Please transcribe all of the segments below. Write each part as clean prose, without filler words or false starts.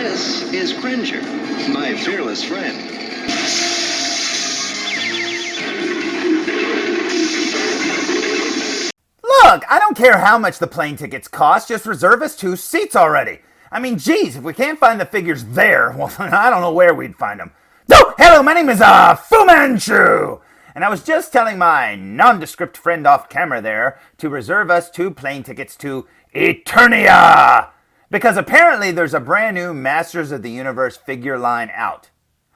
This is Cringer, my fearless friend. Look, I don't care how much the plane tickets cost, just reserve us 2 seats already. I mean, geez, if we can't find the figures there, well, I don't know where we'd find them. Oh, hello, my name is Fu Manchu, and I was just telling my nondescript friend off camera there to reserve us 2 plane tickets to Eternia, because apparently there's a brand new Masters of the Universe figure line out.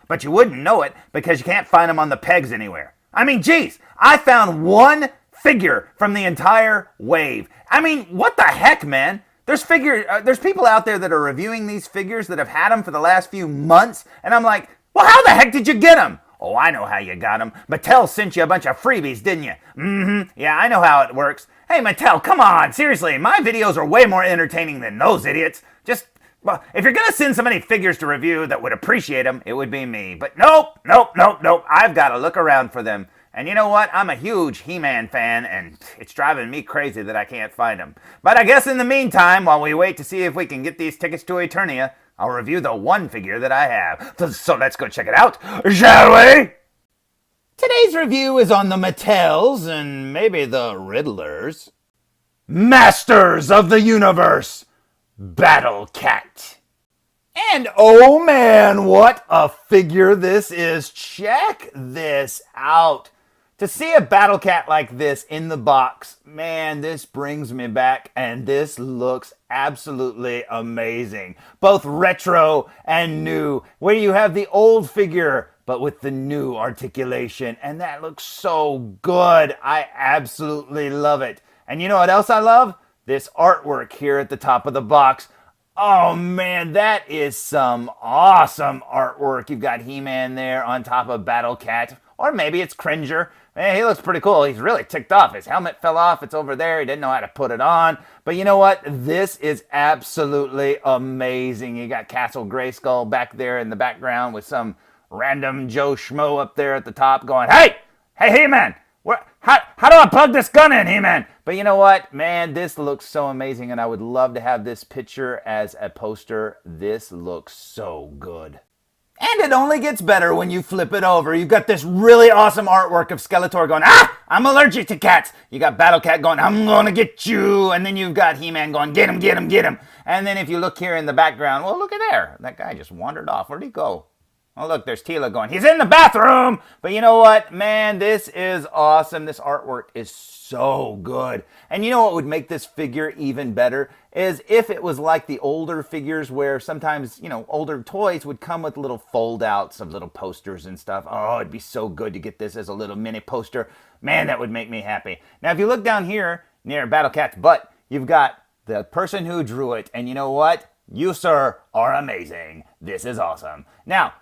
But you wouldn't know it because you can't find them on the pegs anywhere. I mean, geez, I found 1 figure from the entire wave. I mean, what the heck, man? There's people out there that are reviewing these figures that have had them for the last few months, and I'm like, well, how the heck did you get them? Oh, I know how you got them. Mattel sent you a bunch of freebies, didn't you? Yeah, I know how it works. Hey, Mattel, come on, seriously, my videos are way more entertaining than those idiots. Well, if you're gonna send somebody figures to review that would appreciate them, it would be me. But nope. I've got to look around for them. And you know what? I'm a huge He-Man fan, and it's driving me crazy that I can't find them. But I guess in the meantime, while we wait to see if we can get these tickets to Eternia, I'll review the 1 figure that I have. So let's go check it out, shall we? Today's review is on the Mattels and maybe the Riddlers. Masters of the Universe, Battle Cat. And oh man, what a figure this is. Check this out. To see a Battle Cat like this in the box, man, this brings me back, and this looks absolutely amazing. Both retro and new, where you have the old figure, but with the new articulation, and that looks so good. I absolutely love it. And you know what else I love? This artwork here at the top of the box. Oh man, that is some awesome artwork. You've got He-Man there on top of Battle Cat, or maybe it's Cringer. Hey, he looks pretty cool. He's really ticked off. His helmet fell off. It's over there. He didn't know how to put it on. But you know what? This is absolutely amazing. You got Castle Grayskull back there in the background with some random Joe Schmo up there at the top going, hey, He-Man, how do I plug this gun in, He-Man? But you know what, man, this looks so amazing, and I would love to have this picture as a poster. This looks so good. And it only gets better when you flip it over. You've got this really awesome artwork of Skeletor going, I'm allergic to cats. You got Battle Cat going, I'm gonna get you. And then you've got He-Man going, get him. And then if you look here in the background, well, look at there. That guy just wandered off. Where'd he go? Oh, look, there's Tila going, he's in the bathroom. But you know what, man, this is awesome. This artwork is so good. And you know what would make this figure even better is if it was like the older figures where sometimes, older toys would come with little fold outs of little posters and stuff. Oh, it'd be so good to get this as a little mini poster. Man, that would make me happy. Now, if you look down here near Battle Cat's butt, you've got the person who drew it. And you know what? You, sir, are amazing. This is awesome. Now,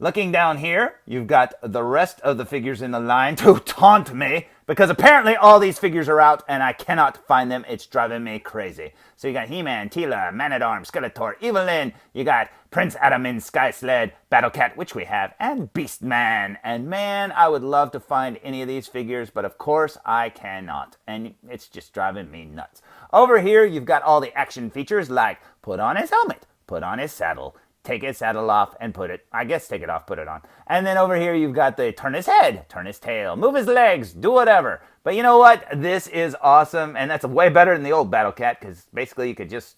looking down here, you've got the rest of the figures in the line to taunt me, because apparently all these figures are out and I cannot find them. It's driving me crazy. So you got He-Man, Tila, Man-at-Arms, Skeletor, Evelyn, you got Prince Adam Sky Sled, Battle Cat, which we have, and Beastman. And man, I would love to find any of these figures, but of course I cannot. And it's just driving me nuts. Over here, you've got all the action features like put on his helmet, put on his saddle, take his saddle off and take it off, put it on. And then over here you've got the turn his head, turn his tail, move his legs, do whatever. But you know what? This is awesome, and that's way better than the old Battle Cat, because basically you could just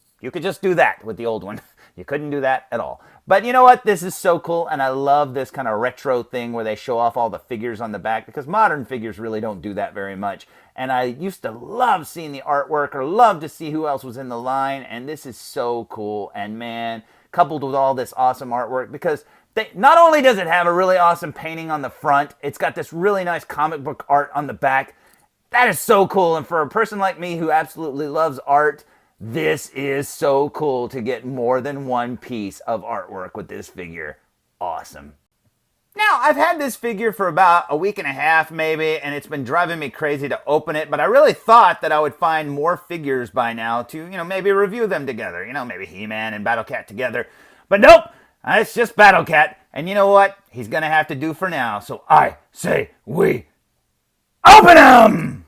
do that with the old one. You couldn't do that at all. But you know what? This is so cool, and I love this kind of retro thing where they show off all the figures on the back, because modern figures really don't do that very much. And I used to love seeing the artwork, or love to see who else was in the line, and this is so cool. And man, coupled with all this awesome artwork, because not only does it have a really awesome painting on the front, it's got this really nice comic book art on the back. That is so cool, and for a person like me who absolutely loves art, this is so cool to get more than one piece of artwork with this figure. Awesome. Now, I've had this figure for about a week and a half maybe, and it's been driving me crazy to open it, but I really thought that I would find more figures by now to, maybe review them together. Maybe He-Man and Battle Cat together. But nope, it's just Battle Cat. And you know what? He's going to have to do for now. So I say we open him!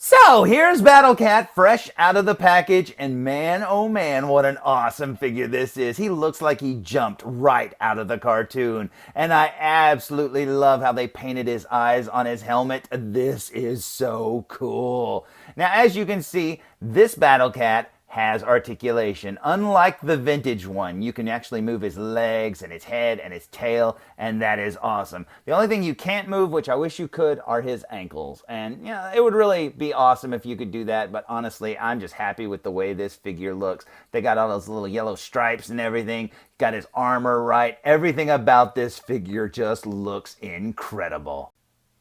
So here's Battle Cat fresh out of the package, and man, oh man, what an awesome figure this is. He looks like he jumped right out of the cartoon, and I absolutely love how they painted his eyes on his helmet. This is so cool. Now, as you can see, this Battle Cat has articulation. Unlike the vintage one, you can actually move his legs and his head and his tail, and that is awesome. The only thing you can't move, which I wish you could, are his ankles. And it would really be awesome if you could do that, but honestly, I'm just happy with the way this figure looks. They got all those little yellow stripes and everything, got his armor right. Everything about this figure just looks incredible.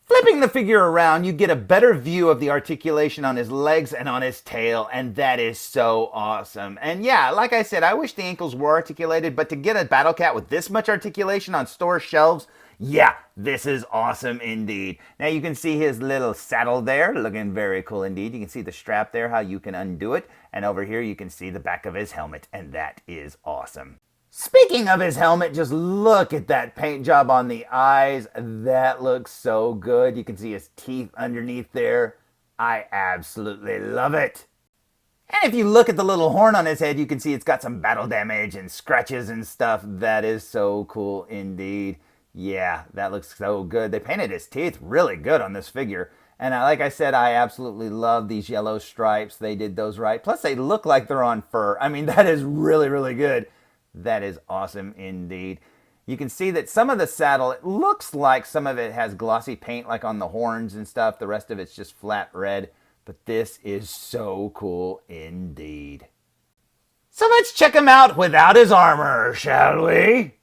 Flipping the figure around, you get a better view of the articulation on his legs and on his tail, and that is so awesome. And yeah, like I said, I wish the ankles were articulated, but to get a Battle Cat with this much articulation on store shelves, yeah, this is awesome indeed. Now you can see his little saddle there, looking very cool indeed. You can see the strap there, how you can undo it, and over here you can see the back of his helmet, and that is awesome. Speaking of his helmet, just look at that paint job on the eyes. That looks so good. You can see his teeth underneath there. I absolutely love it. And if you look at the little horn on his head, you can see it's got some battle damage and scratches and stuff. That is so cool indeed. Yeah, that looks so good. They painted his teeth really good on this figure. And like I said, I absolutely love these yellow stripes. They did those right. Plus, they look like they're on fur. I mean, that is really, really good. That is awesome indeed. You can see that some of the saddle, it looks like some of it has glossy paint like on the horns and stuff. The rest of it's just flat red. But this is so cool indeed. So let's check him out without his armor, shall we?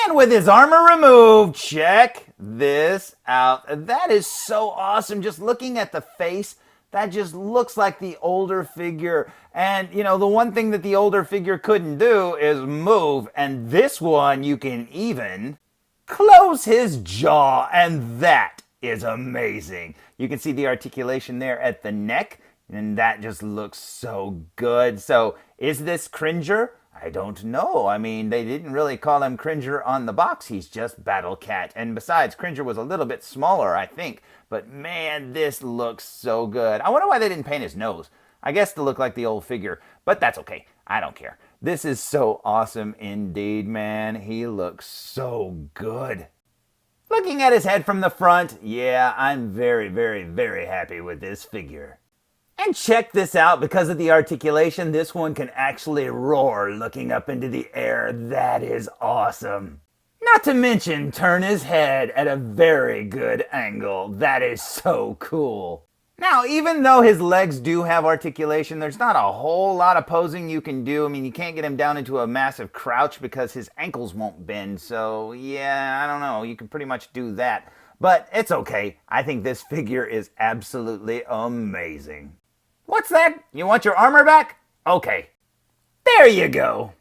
And with his armor removed, check this out. That is so awesome. Just looking at the face, that just looks like the older figure. And, the one thing that the older figure couldn't do is move. And this one, you can even close his jaw. And that is amazing. You can see the articulation there at the neck. And that just looks so good. So, is this Cringer? I don't know. I mean, they didn't really call him Cringer on the box. He's just Battle Cat. And besides, Cringer was a little bit smaller, I think. But man, this looks so good. I wonder why they didn't paint his nose. I guess to look like the old figure. But that's okay. I don't care. This is so awesome indeed, man. He looks so good. Looking at his head from the front, yeah, I'm very, very, very happy with this figure. And check this out, because of the articulation, this one can actually roar looking up into the air. That is awesome. Not to mention turn his head at a very good angle. That is so cool. Now, even though his legs do have articulation, there's not a whole lot of posing you can do. I mean, you can't get him down into a massive crouch because his ankles won't bend. So, yeah, I don't know. You can pretty much do that. But it's okay. I think this figure is absolutely amazing. What's that? You want your armor back? Okay. There you go.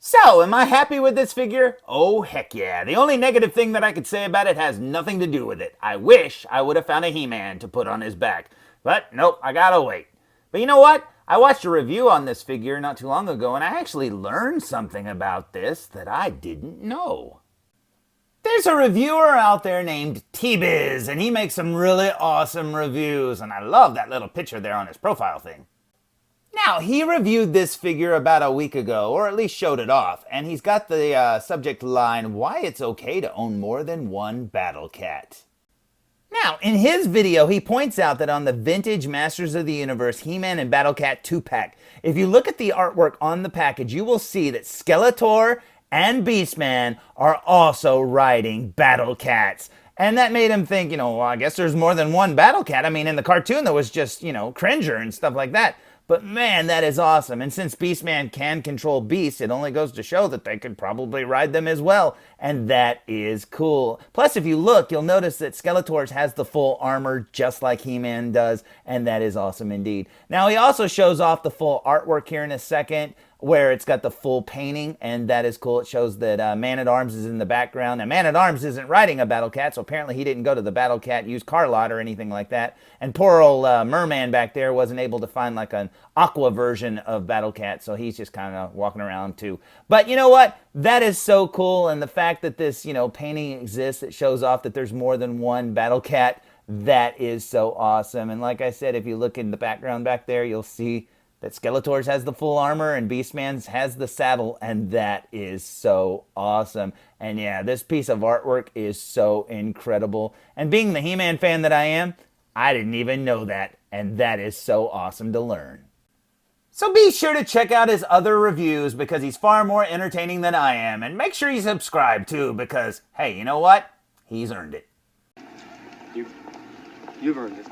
So, am I happy with this figure? Oh, heck yeah. The only negative thing that I could say about it has nothing to do with it. I wish I would have found a He-Man to put on his back. But, nope, I gotta wait. But you know what? I watched a review on this figure not too long ago, and I actually learned something about this that I didn't know. There's a reviewer out there named T-Biz, and he makes some really awesome reviews, and I love that little picture there on his profile thing. Now, he reviewed this figure about a week ago, or at least showed it off, and he's got the subject line, why it's okay to own more than one Battle Cat. Now, in his video, he points out that on the vintage Masters of the Universe He-Man and Battle Cat 2-pack, if you look at the artwork on the package, you will see that Skeletor and Beastman are also riding Battle Cats. And that made him think, well, I guess there's more than one Battle Cat. I mean, in the cartoon, there was just, Cringer and stuff like that. But man, that is awesome. And since Beastman can control beasts, it only goes to show that they could probably ride them as well. And that is cool. Plus, if you look, you'll notice that Skeletor's has the full armor just like He-Man does. And that is awesome indeed. Now, he also shows off the full artwork here in a second, where it's got the full painting, and that is cool. It shows that Man-at-Arms is in the background. Now, Man-at-Arms isn't riding a Battle Cat, so apparently he didn't go to the Battle Cat used car lot or anything like that. And poor old Merman back there wasn't able to find like an aqua version of Battle Cat, so he's just kind of walking around too. But you know what? That is so cool, and the fact that this, painting exists, it shows off that there's more than one Battle Cat. That is so awesome. And like I said, if you look in the background back there, you'll see that Skeletor's has the full armor and Beastman's has the saddle, and that is so awesome. And yeah, this piece of artwork is so incredible. And being the He-Man fan that I am, I didn't even know that, and that is so awesome to learn. So be sure to check out his other reviews because he's far more entertaining than I am. And make sure you subscribe too because, hey, you know what? He's earned it. You've earned it.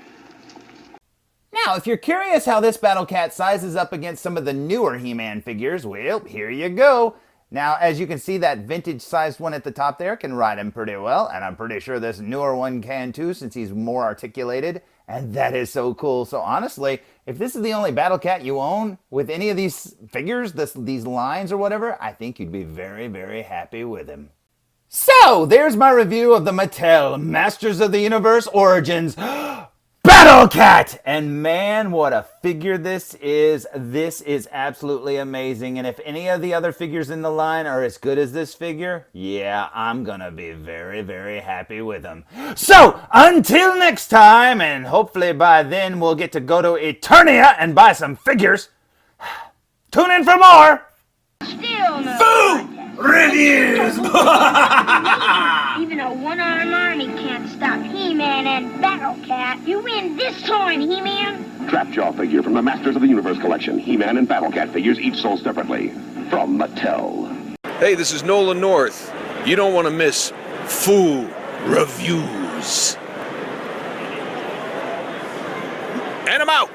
Now, if you're curious how this Battle Cat sizes up against some of the newer He-Man figures, well, here you go. Now, as you can see, that vintage-sized one at the top there can ride him pretty well, and I'm pretty sure this newer one can too since he's more articulated, and that is so cool. So honestly, if this is the only Battle Cat you own with any of these figures, these lines or whatever, I think you'd be very, very happy with him. So, there's my review of the Mattel Masters of the Universe Origins Battle Cat! And man, what a figure this is. This is absolutely amazing. And if any of the other figures in the line are as good as this figure, yeah, I'm gonna be very, very happy with them. So, until next time, and hopefully by then we'll get to go to Eternia and buy some figures. Tune in for more! Still no Food Reviews! Even a one-armed army can't stop He-Man and Battle Cat. You win this time, He-Man. Trapjaw figure from the Masters of the Universe collection. He-Man and Battle Cat figures, each sold separately. From Mattel. Hey, this is Nolan North. You don't want to miss Food Reviews. And I'm out.